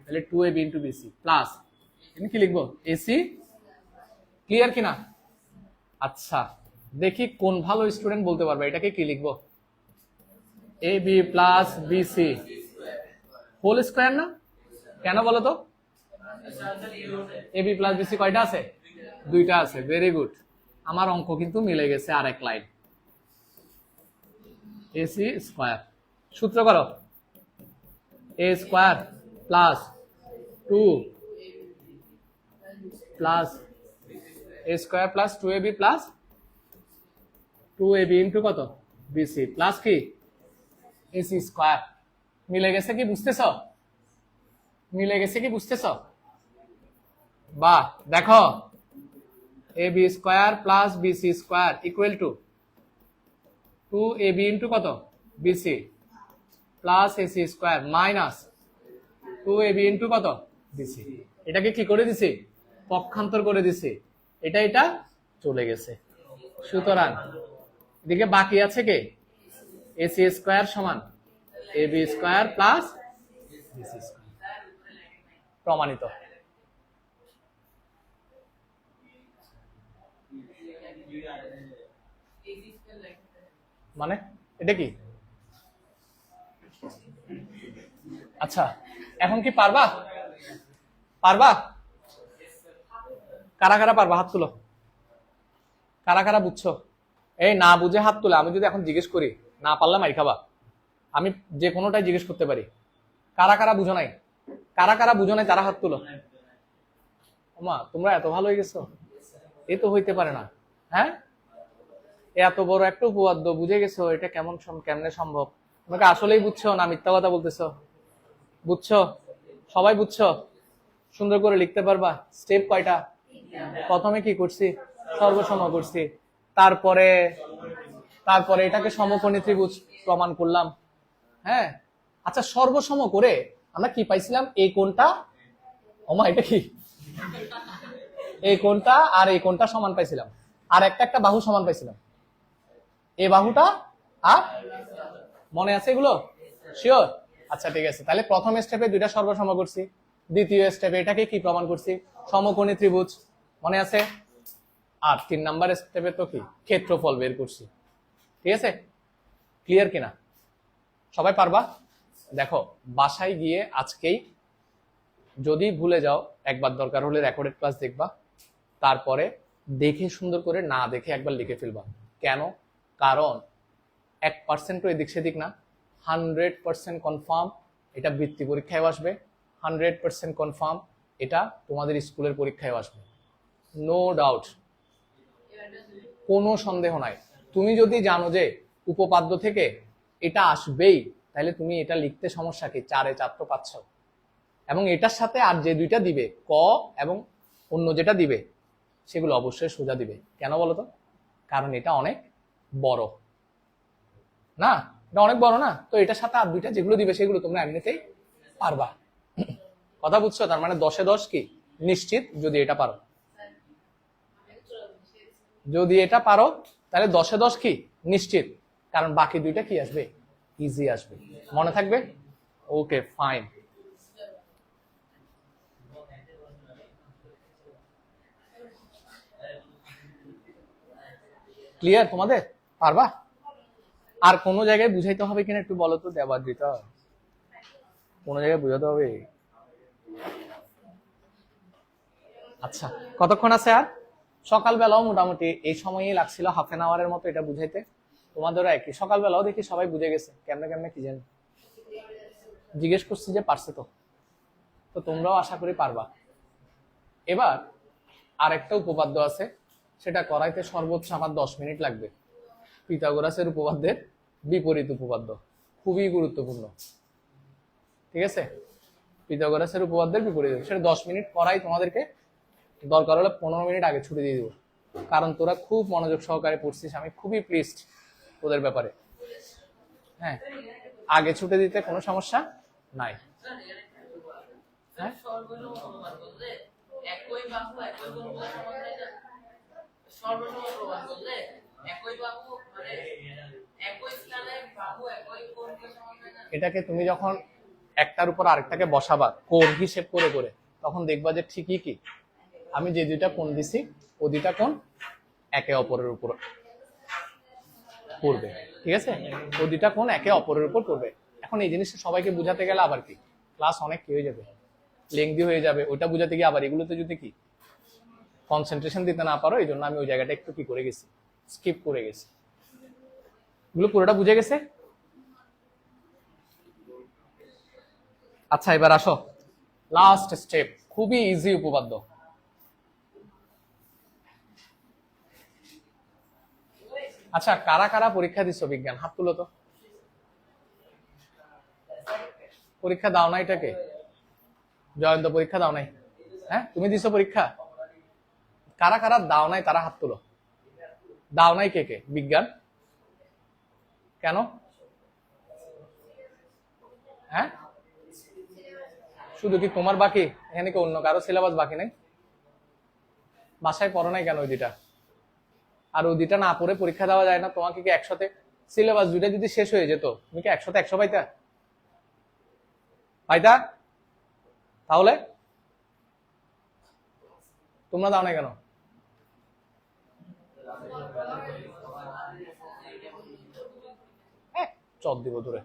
তাহলে 2 এবি ইন্টু বিসি প্লাস, আমি কি লিখবো, এসি, ক্লিয়ার কিনা। আচ্ছা, দেখি কোন ভালো স্টুডেন্ট বলতে পারবে এটাকে কি লিখবো, AB plus BC whole square না, কেন বলো তো, এবি প্লাস বিসি কয়টা আছে, দুইটা আছে, ভেরি গুড, আমার অঙ্ক কিন্তু মিলে গেছে, আর এক লাইন, এসি স্কয়ার, সূত্র করো, A square plus 2 plus A square plus 2ab plus 2ab into কত, বিসি প্লাস কি এসি স্কয়ার, মিলে গেছে কি বুঝতেছ, মিলে গেছে কি বুঝতেছ, বাহ, দেখো ab square plus BC square equal to 2ab into কত, BC plus AC square minus 2ab into কত, বিসি, এটাকে কি করে দিছি, পক্ষান্তর করে দিছি, এটা এটা চলে গেছে, সুতরাং এদিকে বাকি আছে কে, এসি স্কয়ার সমান ab square plus BC square, প্রমাণিত। মানে এটা কি, আচ্ছা এখন কি পারবা, পারবা, কারা কারা পারবা হাত তুলো, কারা কারা বুঝছো, এই না বুঝে হাত তুলে, আমি যদি এখন জিজ্ঞেস করি না পারলে মারি খাবা, আমি যে কোনোটাই জিজ্ঞেস করতে পারি, কারা কারা বুঝো নাই, কারা কারা বুঝো নাই তারা হাত তুলো, ওমা তোমরা এত ভালো হয়ে গেছো, এ তো হইতে পারে না, হ্যাঁ এত বড় একটা উপপাদ্য বুঝে গেছো, এটা কেমন কেমনে সম্ভব, তোমাকে আসলেই বুঝছো না মিথ্যা কথা বলতেছো, বুঝছো, সবাই বুঝছো, সুন্দর করে লিখতে পারবা, স্টেপ কয়টা, প্রথমে কি করছি, সর্বসম করছি, তারপরে তারপরে এটাকে সমকোণী ত্রিভুজ প্রমাণ করলাম, হ্যাঁ, আচ্ছা সর্বসম করে আমরা কি পাইছিলাম, এই কোণটা, ওমা এটা কি, এই কোণটা আর এই কোণটা সমান পাইছিলাম, আর একটা একটা বাহু সমান পাইছিলাম, এই বাহুটা, আর মনে আছে এগুলো, শিওর, আচ্ছা ঠিক আছে, তাহলে প্রথম স্টেপে দুইটা সর্বসম করছি, দ্বিতীয় স্টেপে এটাকে কি প্রমাণ করছি, সমকোণী ত্রিভুজ, মনে আছে, আর 3 নাম্বার স্টেপে তো কি ক্ষেত্রফল বের করছি, ঠিক আছে, ক্লিয়ার কিনা, সবাই পারবা, দেখো বাসায় গিয়ে আজকেই যদি ভুলে যাও একবার দরকার হলে রেকর্ডেড ক্লাস দেখবা, তারপরে দেখে সুন্দর করে না দেখে একবার লিখে ফেলবা, কেন, কারণ 1% এদিক সেদিক না, 100% কনফার্ম এটা বৃত্তি পরীক্ষায় আসবে, 100% কনফার্ম এটা তোমাদের স্কুলের পরীক্ষায় আসবে, নো ডাউট, কোনো সন্দেহ নাই, তুমি যদি জানো যে উপপাদ্য থেকে এটা আসবেই, তাহলে তুমি এটা লিখতে সমস্যা কি, 4-এ 4 তো পাচ্ছ, এবং এটার সাথে আর যে দুইটা দিবে ক এবং অন্য যেটা দিবে সেগুলো অবশ্যই সোজা দিবে, কেন বলো তো, কারণ এটা অনেক বড় না, এটা অনেক বড় না, তো এটার সাথে আর দুইটা যেগুলো দিবে সেগুলো তোমরা এমনিতেই পারবা। কথা বুঝছো? তার মানে 10-এ 10 কি নিশ্চিত যদি এটা পারো। যদি এটা পারো তাহলে 10-এ 10 কি নিশ্চিত, কারণ বাকি দুইটা কি আসবে, ইজি আসবে। মনে থাকবে? Okay fine. ক্লিয়ার তোমাদের? পারবা? আর কোন জায়গায় বুঝাইতে হবে কিনা একটু বলো তো দেবাদ্রিতা, কোন জায়গায় বুঝাতে হবে? আচ্ছা, কতক্ষণ আছে আর? সকালবেলাও মোটামুটি এই সময়ই লাগছিল, হাফ এন আওয়ারের মতো এটা বুঝাইতে। তোমাদেরও একই, সকালবেলাও দেখি সবাই বুঝে গেছে, কেমনে কেমনে কি জানি। জিজ্ঞেস করছি যে পারছে তো, তো তোমরাও আশা করি পারবা। এবার আরেকটা উপপাদ্য আছে, সেটা করাইতে সর্বোচ্চ আমার 10 মিনিট লাগবে। পিথাগোরাসের উপপাদ্যের বিপরীত উপপাদ্য, খুবই গুরুত্বপূর্ণ। ঠিক আছে, পিথাগোরাসের উপপাদ্যের বিপরীত, সেটা 10 মিনিট করাই তোমাদেরকে দরকার হলে 15 মিনিট আগে ছুটি দিয়ে দিব, কারণ তোরা খুব মনোযোগ সহকারে পড়ছিস, আমি খুবই প্লিজড তোদের ব্যাপারে। হ্যাঁ, আগে ছুটি দিতে কোনো সমস্যা নাই। হ্যাঁ, এটাকে তুমি যখন একটার উপর আরেকটাকে বসাবা কোণ হিসেব করে করে, তখন দেখবা যে ঠিকই কি আমি যে দুইটা কোণ দিছি ও দুইটা কোণ একে অপরের উপর পড়বে। ঠিক আছে, ও দুইটা কোণ একে অপরের উপর পড়বে। এখন এই জিনিসটা সবাইকে বুঝাতে গেলে আবার কি ক্লাস অনেক কি হয়ে যাবে, লেংদি হয়ে যাবে। ওইটা বুঝাতে গিয়ে আবার এগুলোতে যদি কি কনসেন্ট্রেশন দিতে না পারো, এই জন্য আমি ওই জায়গাটা একটু কি করে গেছি, স্কিপ করে গেছি। এগুলো পুরোটা বুঝে গেছে? আচ্ছা, এবার আসো লাস্ট স্টেপ, খুবই ইজি উপপাদ্য। আচ্ছা, কারা কারা পরীক্ষা দিছো বিজ্ঞান, হাত তুলো তো। পরীক্ষা দাও নাই এটাকে? জয়ন্ত পরীক্ষা দাও নাই? হ্যাঁ, তুমি দিছো পরীক্ষা? কারা কারা দাও নাই তারা হাত তুলো। দাও নাই কে কে বিজ্ঞান? কেন? হ্যাঁ, শুধু কি তোমার বাকি? এখানে কি অন্য কারো সিলেবাস বাকি নাই? বাসায় পড়ো নাই কেন ওই দুইটা? আর ওই দুইটা না পড়ে পরীক্ষা দেওয়া যায় না? তোমাকে কি একসাথে সিলেবাস দুইটা যদি শেষ হয়ে যেত, তুমি কি একসাথে 100 পাইতা? পাইতা? তাহলে তোমরা দাও না কেন? চট দিব দূরে।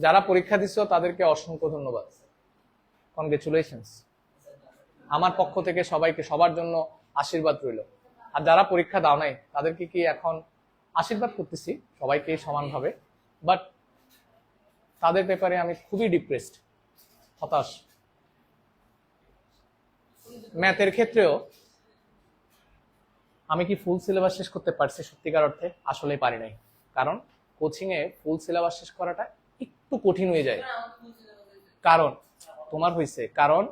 যারা পরীক্ষা দিচ্ছ তাদেরকে অসংখ্য ধন্যবাদ, কনগ্রেচুলেশনস। আমার পক্ষ থেকে সবাইকে, সবার জন্য আশীর্বাদ রইল। আর যারা পরীক্ষা দাও নাই তাদেরকে কি এখন আশীর্বাদ করতেছি সবাইকে সমানভাবে, বাট তাদের ব্যাপারে আমি খুবই ডিপ্রেসড, হতাশ। ম্যাথের ক্ষেত্রেও আমি কি ফুল সিলেবাস শেষ করতে পারছি? সত্যিকার অর্থে আসলে পারি নাই, কারণ কোচিং এ ফুল সিলেবাস শেষ করাটা একটু কঠিন হয়ে যায়। কারণ তোমার হয়েছে, কারণ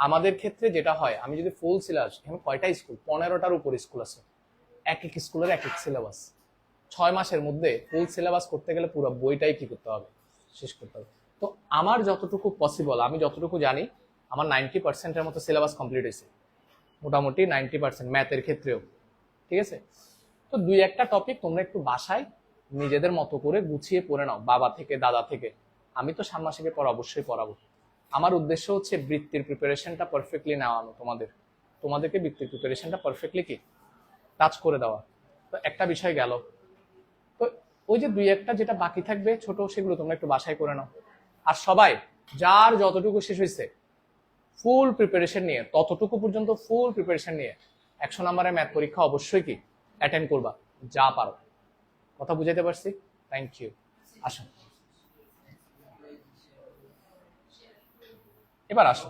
আমাদের ক্ষেত্রে যেটা হয়, আমি যদি ফুল সিলেবাস, এখানে কয়টা স্কুল, 15টার উপর স্কুল আছে, এক এক স্কুলের এক এক সিলেবাস। 6 মাসের মধ্যে ফুল সিলেবাস করতে গেলে পুরো বইটাই কি করতে হবে, শেষ করতে হবে। তো আমার যতটুকু পসিবল, আমি যতটুকু জানি, আমার 90%-এর মতো সিলেবাস কমপ্লিট হয়েছে, মোটামুটি 90% ম্যাথের ক্ষেত্রেও। ঠিক আছে, তো 2-1টা টপিক তোমরা একটু বাসায় নিজেদের মতো করে গুছিয়ে পড়ে নাও, বাবা থেকে দাদা থেকে। আমি তো ষান্মাসিকের পর অবশ্যই পড়াবো। আমার উদ্দেশ্য হচ্ছে বৃত্তির প্রিপারেশনটা পারফেক্টলি নেওয়ানো, তোমাদেরকে বৃত্তির প্রিপারেশনটা পারফেক্টলি কি টাচ করে দেওয়া। তো একটা বিষয় গেল, তো ওই যে 2-1টা যেটা বাকি থাকবে ছোট, সেগুলো তোমরা একটু বাসায় করে নাও। আর সবাই যার যতটুকু শেষ হয়েছে ফুল প্রিপারেশন নিয়ে, ততটুকু পর্যন্ত ফুল প্রিপারেশন নিয়ে 100 নম্বরের ম্যাথ পরীক্ষা অবশ্যই কি অ্যাটেন্ড করবা, যা পারো। কথা বুঝাইতে পারছি? Thank you. আসো, এবার আসো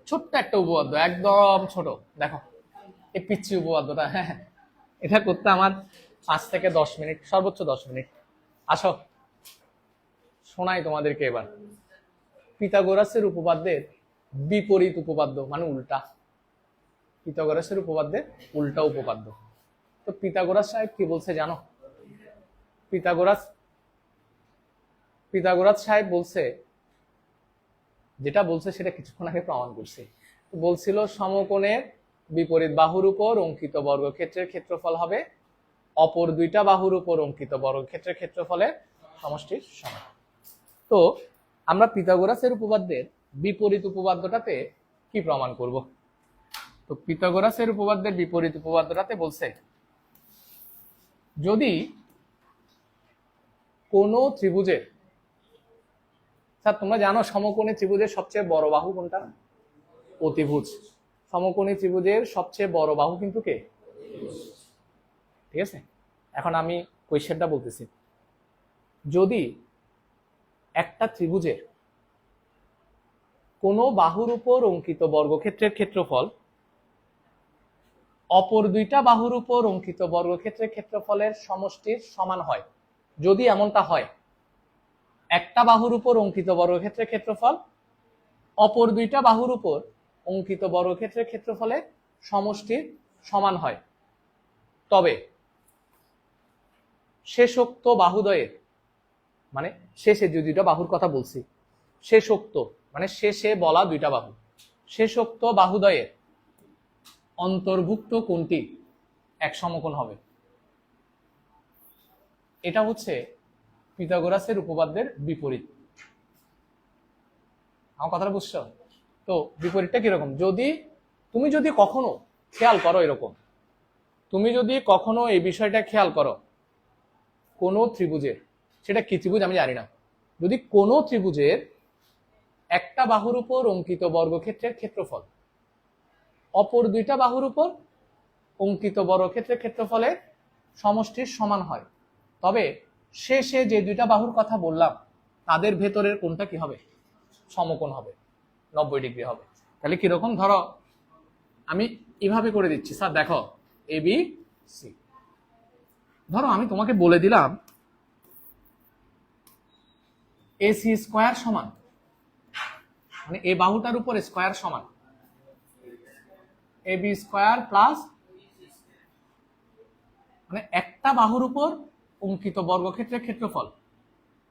ছোট্ট একটা উপপাদ্য, একদম ছোট। দেখো এই পিচ্ছি উপপাদ্যটা, হ্যাঁ, এটা করতে আমার 5 থেকে 10 মিনিট, সর্বোচ্চ 10 মিনিট। আসো শোনাই তোমাদেরকে এবার। পিথাগোরাসের উপপাদ্যের বিপরীত উপপাদ্য, মানে উল্টা। পিথাগোরাসের উপপাদ্যের উল্টা উপপাদ্য। তো পিথাগোরাস সাহেব কি বলছে জানো? পিথাগোরাস পিথাগোরাস সাহেব বলছে, যেটা বলছে সেটা কিছুক্ষণ আগে প্রমাণ করছে। বলছিল সমকোণের বিপরীত বাহুর উপর অঙ্কিত বর্গক্ষেত্রের ক্ষেত্রফল হবে অপর দুইটা বাহুর উপর অঙ্কিত বর্গক্ষেত্রের ক্ষেত্রফলের সমষ্টির সমান। তো আমরা পিথাগোরাসের উপপাদ্যের বিপরীত উপপাদ্যটাতে কি প্রমাণ করব? তো পিথাগোরাসের উপপাদ্যের বিপরীত উপপাদ্যটাতে বলছে, যদি কোন ত্রিভুজের, স্যার তোমরা জানো সমকোণী ত্রিভুজের সবচেয়ে বড় বাহু কোনটা? অতিভুজ। সমকোণী ত্রিভুজের সবচেয়ে বড় বাহু কিন্তু কে? ঠিক আছে, এখন আমি কোয়েশ্চেনটা বলতেছি। যদি একটা ত্রিভুজের কোনো বাহুর উপর অঙ্কিত বর্গক্ষেত্রের ক্ষেত্রফল অপর দুইটা বাহুর উপর অঙ্কিত বর্গক্ষেত্রের ক্ষেত্রফলের সমষ্টির সমান হয়, যদি এমনটা হয়, একটা বাহুর উপর অঙ্কিত বর্গক্ষেত্রের ক্ষেত্রফল অপর দুইটা বাহুর উপর অঙ্কিত বর্গক্ষেত্রের ক্ষেত্রফলের সমষ্টির সমান হয়, তবে শেষোক্ত বাহুদ্বয়ের, মানে শেষে যে দুইটা বাহুর কথা বলছি, শেষোক্ত মানে শেষে বলা দুইটা বাহু, শেষোক্ত বাহুদ্বয়ের অন্তর্ভুক্ত কোণটি এক সমকোণ হবে। এটা হচ্ছে পিথাগোরাসের উপপাদ্যের বিপরীত। আমার কথাটা বুঝছো? তো বিপরীতটা কিরকম? তুমি যদি কখনো খেয়াল করো, এরকম তুমি যদি কখনো এই বিষয়টা খেয়াল করো, কোন ত্রিভুজের, সেটা কি ত্রিভুজ আমি জানি না, যদি কোন ত্রিভুজের একটা বাহুর উপর অঙ্কিত বর্গক্ষেত্রের ক্ষেত্রফল অপর দুইটা বাহুর উপর অঙ্কিত বর্গক্ষেত্রের ক্ষেত্রফলের সমষ্টির সমান হয়, তবে শেষে যে দুইটা বাহুর কথা বললাম তাদের ভেতরের কোণটা কি হবে? সমকোণ হবে, 90 ডিগ্রি হবে। তাহলে কিরকম? ধরো আমি এভাবে করে দিচ্ছি, স্যার দেখো এ বি সি। ধরো আমি তোমাকে বলে দিলাম এসি স্কোয়ার সমান, মানে এই বাহুটার উপর স্কোয়ার সমান এ বি স্কোয়ার প্লাস, মানে একটা বাহুর উপর অঙ্কিত বর্গক্ষেত্রের ক্ষেত্রফল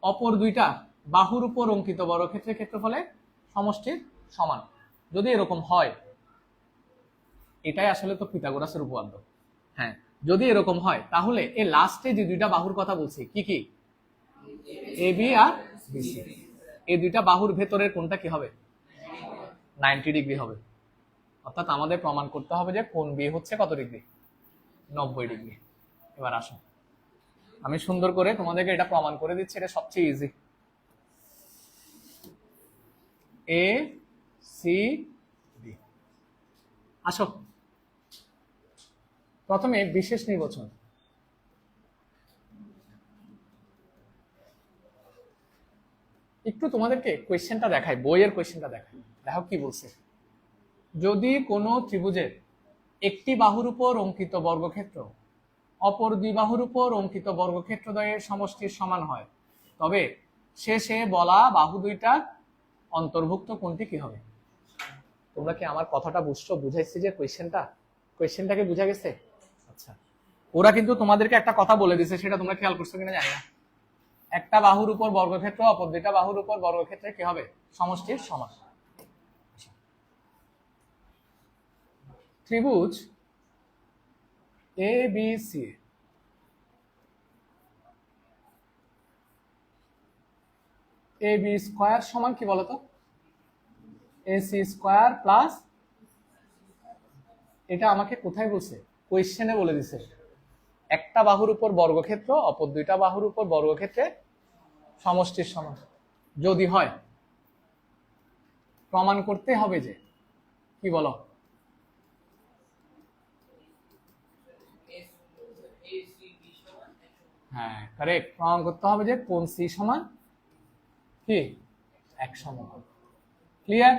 অপর দুইটা বাহুর উপর অঙ্কিত বর্গক্ষেত্রের ক্ষেত্রফলের সমষ্টির সমান। যদি এরকম হয়, এটাই আসলে তো পিথাগোরাসের উপপাদ্য। হ্যাঁ, যদি এরকম হয় তাহলে এই লাস্টে যে দুইটা বাহুর কথা বলছি, কি কি? এ বি আর বিসি, এই দুইটা বাহুর ভেতরের কোণটা কি হবে? 90 ডিগ্রি হবে। অর্থাৎ আমাদের প্রমাণ করতে হবে যে কোণ বি হচ্ছে কত ডিগ্রি? 90 ডিগ্রি। এবার আসো আমি সুন্দর করে তোমাদেরকে এটা প্রমাণ করে দিচ্ছি, এটা সবচেয়ে ইজি। এ সি ডি, আসো প্রথমে বিশেষ নির্বাচন। একটু তোমাদেরকে কোয়েশ্চেনটা দেখাই, বইয়ের কোয়েশ্চেনটা দেখাই, দেখো কি বলছে। যদি কোনো ত্রিভুজের একটি বাহুর উপর অঙ্কিত বর্গক্ষেত্র অপর দুই বাহুর উপর অঙ্কিত বর্গক্ষেত্রদ্বয়ের সমষ্টির সমান হয়, তবে শেষে বলা বাহু দুইটার অন্তর্ভুক্ত কোণটি কি হবে? তোমরা কি আমার কথাটা বুঝছো? বুঝাইছি যে কোয়েশ্চেনটাকে বুঝা গেছে? আচ্ছা, ওরা কিন্তু তোমাদেরকে একটা কথা বলে দিছে, সেটা তোমরা খেয়াল করছো কিনা জানি না। একটা বাহুর উপর বর্গক্ষেত্র অপর দুইটা বাহুর উপর বর্গক্ষেত্রে কি হবে? সমষ্টির সমান। ত্রিভুজ A B C, A B square সমান কি বলতো? এসি স্কোয়ার প্লাস, এটা আমাকে কোথায় বলছে? কোয়েশ্চেনে বলে দিছে একটা বাহুর উপর বর্গক্ষেত্র অপর দুইটা বাহুর উপর বর্গক্ষেত্রে সমষ্টির সমান। যদি হয়, প্রমাণ করতে হবে যে, কি বলো? হ্যাঁ কারেক্ট, প্রমাণ করতে হবে যে কোণ সি সমান কি? এক সমকোণ। ক্লিয়ার?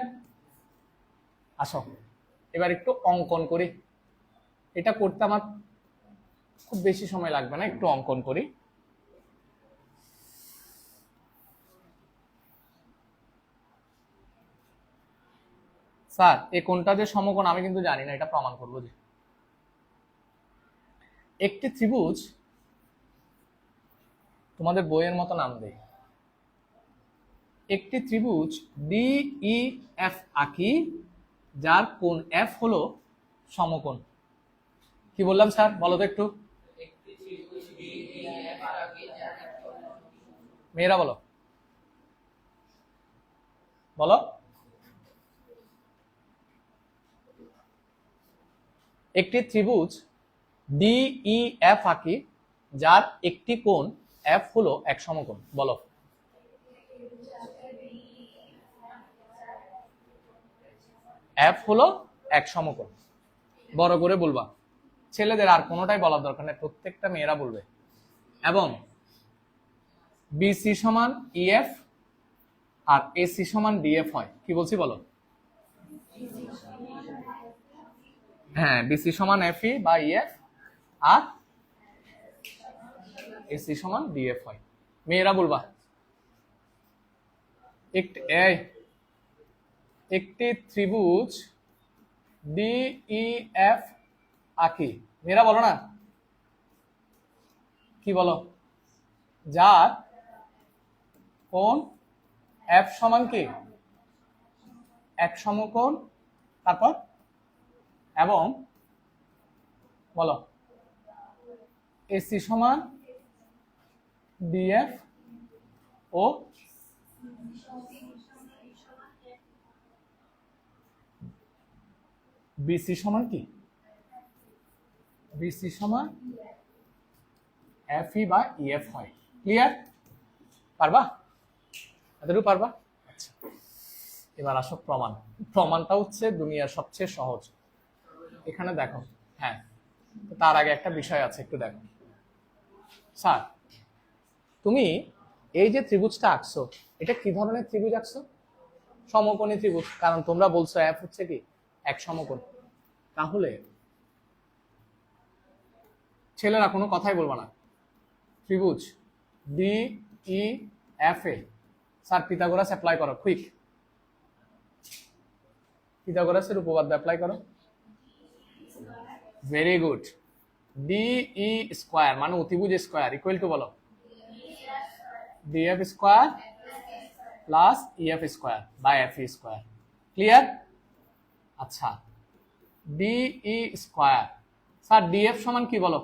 আসো এবার একটু অঙ্কন করি। এটা করতে আমার খুব বেশি সময় লাগবে না, একটু অঙ্কন করি। স্যার এই কোণটা যে সমকোণ আমি কিন্তু জানি না, এটা প্রমাণ করবো যে একটি ত্রিভুজ তোমাদের বইয়ের মতো নাম দেই। একটি ত্রিভুজ DEF আঁকি যার কোণ F হলো সমকোণ। কি বললাম স্যার, বলো তো একটু, মেয়েরা বলো বলো। একটি ত্রিভুজ DEF আঁকি যার একটি কোণ F হলো এক সমকোণ। বলো। F হলো এক সমকোণ। বড় করে বলবা, ছেলেদের আর কোনোটাই বলার দরকার নেই, প্রত্যেকটা মেয়েরা বলবে। এবং BC সমান EF আর AC সমান DF হয়। কি বলছি বলো? হ্যাঁ, BC সমান FE বা EF আর AC সমান DF হয়। মেয়েরা বলবা। একটি ত্রিভুজ DEF আঁকি, মেয়েরা বলো না, কি বলো, যার কোণ F সমান কি এক সমকোণ, তারপর এবং বলো AC সমান DF ও BC সমান কি, BC সমান FE বা EF হয়। ক্লিয়ার? পারবা? এতটুকু পারবা? আচ্ছা, এবার আসো প্রমাণ। প্রমাণটা হচ্ছে দুনিয়ার সবচেয়ে সহজ। এখানে দেখো, হ্যাঁ, তার আগে একটা বিষয় আছে, একটু দেখো। স্যার, তুমি এই যে ত্রিভুজটা আঁকছো, এটা কি ধরনের ত্রিভুজ আঁকছো? সমকোণী ত্রিভুজ, কারণ তোমরা বলছো F হচ্ছে কি এক সমকোণ। তাহলে ছেলেরা কোনো কথাই বলবো না। ত্রিভুজ DEF এ স্যার পিথাগোরাস অ্যাপ্লাই করো, কুইক। পিথাগোরাসের উপপাদ্য অ্যাপ্লাই করো। Very good. DE স্কয়ার মানে অতিভুজ স্কয়ার ইকুয়াল টু বলো DF square plus EF square by FE square. Clear? আচ্ছা, DE স্কয়ার, স্যার DF সমান কি বলো,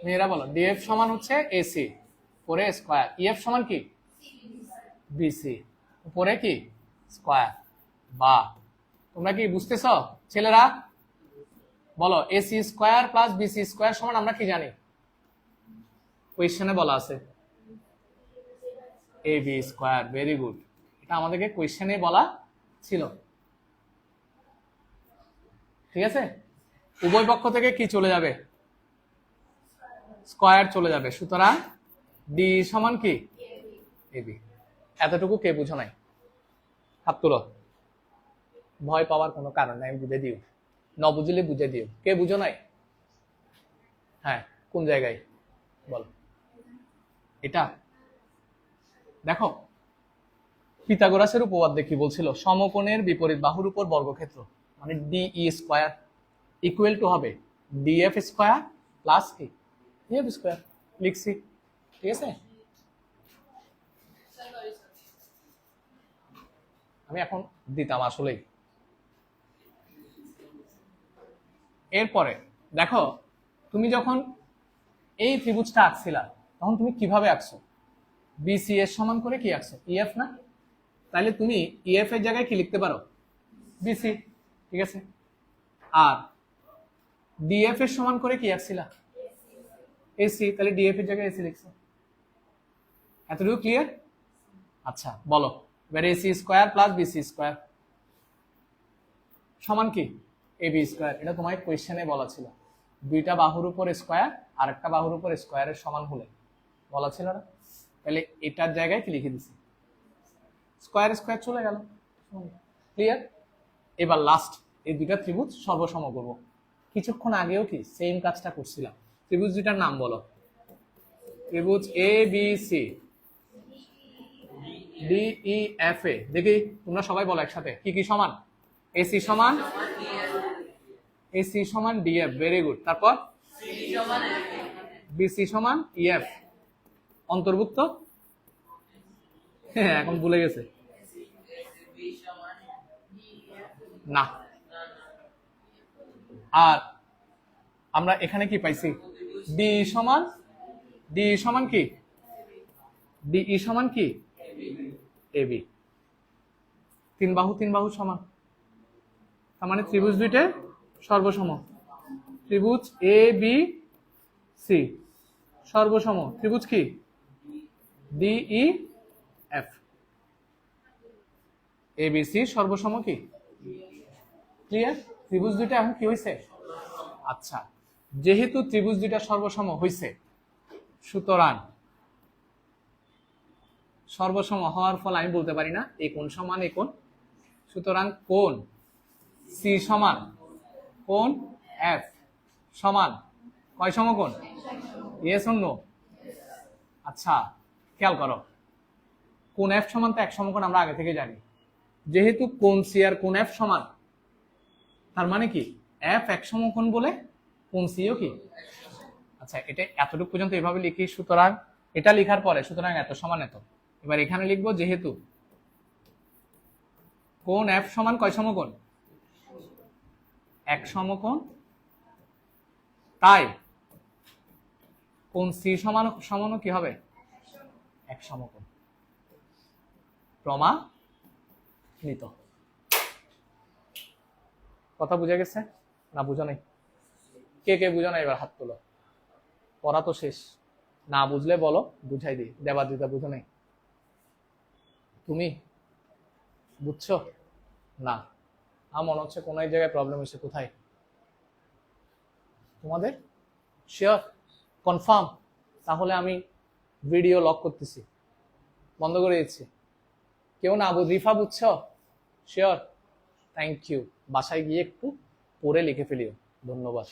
মেয়েরা বলো। DF সমান হচ্ছে AC পরে স্কয়ার, EF সমান কি BC উপরে কি স্কয়ার। বা তোমরা কি বুঝতেছ ছেলেরা? বলো AC square plus BC square সমান আমরা কি জানি? কোয়েশ্চেনে বলা আছে AB স্কয়ার। ভেরি গুড, এটা আমাদেরকে কোয়েশ্চেনে বলা ছিল। ঠিক আছে, উভয় পক্ষ থেকে কি চলে যাবে? স্কয়ার চলে যাবে। সুতরাং ডি সমান কি AB। এতটুকু কে বুঝো নাই? হাত তুলো। ভয় পাওয়ার কোনো কারণ নাই, আমি বুঝে দিও, ন বুঝলে বুঝে দিও। কে বুঝো নাই? হ্যাঁ, কোন জায়গায় বল? এটা দেখো, পিথাগোরাসের উপপাদ্যে কি বলছিল? সমকোণের বিপরীত বাহুর উপর বর্গক্ষেত্র মানে DE স্কয়ার ইকুয়াল টু হবে DF স্কয়ার প্লাস কি EF স্কয়ার। লিখছি, ঠিক আছে? আমি এখন দিতাম আসলেই। এরপরে দেখো, তুমি যখন এই ত্রিভুজটা আঁকছিলা তখন তুমি কিভাবে আঁকছো? BC এর সমান করে কি আঁকছো? EF না? তাহলে তুমি EF এর জায়গায় কি লিখতে পারো? BC। ঠিক আছে, আর DF এর সমান করে কি আঁকছিলা? AC। তাহলে DF এর জায়গায় AC লিখছো। এতটুকু ক্লিয়ার? আচ্ছা বলো, এবার AC square plus BC square সমান কি AB স্কয়ার। এটা তোমার কোয়েশ্চেনে বলা ছিল, দুইটা বাহুর উপর স্কয়ার আর একটা বাহুর উপর স্কয়ারের সমান হলে বলা ছিল না? তাহলে এটার জায়গায় কি লিখে দিছি? স্কয়ার স্কয়ার চলে গেল। ক্লিয়ার? এবার লাস্ট এই দুইটা ত্রিভুজ সর্বসম করব। কিছুক্ষণ আগেও কি সেম কাজটা করছিলাম। ত্রিভুজ দুইটার নাম বলো। ত্রিভুজ ABC DEF এ দেখি তোমরা সবাই বলো একসাথে, কি কি সমান? AC সমান AC সমান DF। Very good. তারপর BC সমান EF অন্তর্ভুক্ত, হ্যাঁ এখন ভুলে গেছে, না। আর আমরা এখানে কি পাইছি, ডি সমান, ডি সমান কি, ডিই সমান কি এবি, তিন বাহু সমান, তার মানে ত্রিভুজ দুইটা সর্বসম, ত্রিভুজ এ বি সি সর্বসম, ত্রিভুজ কি DE F, A B C সর্বসম কি, ক্লিয়ার? ত্রিভুজ দুইটা এখন কি হয়েছে, আচ্ছা যেহেতু ত্রিভুজ দুইটা সর্বসম হয়েছে, সুতরাং সর্বসম হওয়ার ফলে আমি বলতে পারি না এই কোণ সমান এই কোণ, সুতরাং কোণ সি সমান কোণ এফ সমান কয় সমকোণ, ইয়েস অর নো? আচ্ছা খেয়াল করো, কোণ এফ সমান তো এক সমকোণ আমরা আগে থেকে জানি, যেহেতু কোণ সি আর কোণ এফ সমান, তার মানে কি এফ এক সমকোণ বলে কোণ সিও কি, আচ্ছা এটা এতটুকু পর্যন্ত এভাবে লিখি, সুতরাং এটা লেখার পরে সুতরাং এত সমান এত, এবার এখানে লিখবো যেহেতু কোণ এফ সমান কয় সমকোণ, এক সমকোণ, তাই কোণ সি সমানও কি হবে, এক সমকোণ, প্রমাণিত। কথা বুঝে গেছে না বুঝো নাই? কে কে বুঝো না এবার হাত তোলো, পড়া তো শেষ, না বুঝলে বলো বুঝাই দিই। দেবাদ্রিতা বুঝো নাই, তুমি বুঝছো না? আমার মনে হচ্ছে কোনো এক জায়গায় প্রবলেম হয়েছে, কোথায় তোমাদের, শিওর কনফার্ম? তাহলে আমি ভিডিও লক করতেছি, বন্ধ করে দিচ্ছি। কেউ না রিফা বুঝছো? Sure, thank you. বাসায় গিয়ে একটু পড়ে লিখে ফেলিও। ধন্যবাদ।